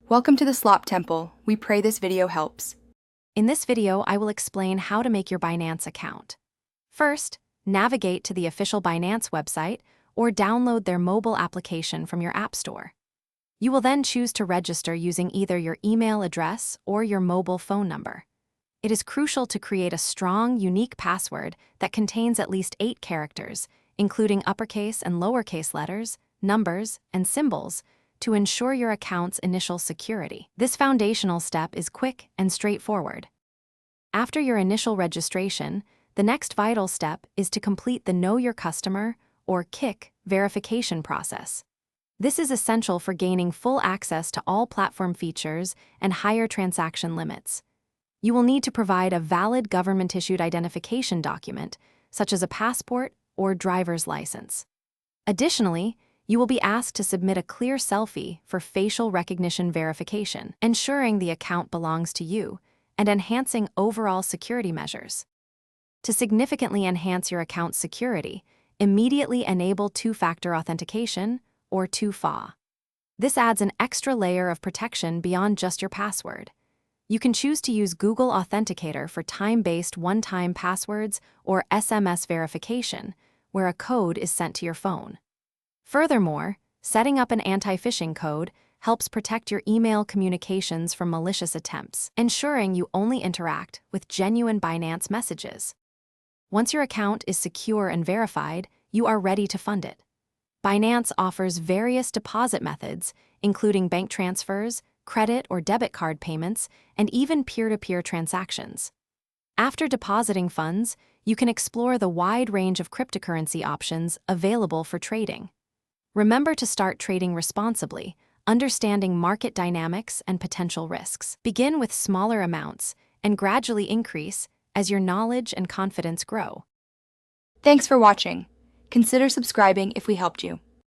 Welcome to the Slop Temple. We pray this video helps. In this video, I will explain how to make your Binance account. First, navigate to the official Binance website or download their mobile application from your App Store. You will then choose to register using either your email address or your mobile phone number. It is crucial to create a strong, unique password that contains at least 8 characters, including uppercase and lowercase letters, numbers, and symbols, to ensure your account's initial security. This foundational step is quick and straightforward. After your initial registration, the next vital step is to complete the Know Your Customer, or KIC, verification process. This is essential for gaining full access to all platform features and higher transaction limits. You will need to provide a valid government-issued identification document, such as a passport or driver's license. Additionally, you will be asked to submit a clear selfie for facial recognition verification, ensuring the account belongs to you and enhancing overall security measures. To significantly enhance your account's security, immediately enable two-factor authentication, or 2FA. This adds an extra layer of protection beyond just your password. You can choose to use Google Authenticator for time-based one-time passwords or SMS verification, where a code is sent to your phone. Furthermore, setting up an anti-phishing code helps protect your email communications from malicious attempts, ensuring you only interact with genuine Binance messages. Once your account is secure and verified, you are ready to fund it. Binance offers various deposit methods, including bank transfers, credit or debit card payments, and even peer-to-peer transactions. After depositing funds, you can explore the wide range of cryptocurrency options available for trading. Remember to start trading responsibly, understanding market dynamics and potential risks. Begin with smaller amounts and gradually increase as your knowledge and confidence grow. Thanks for watching. Consider subscribing if we helped you.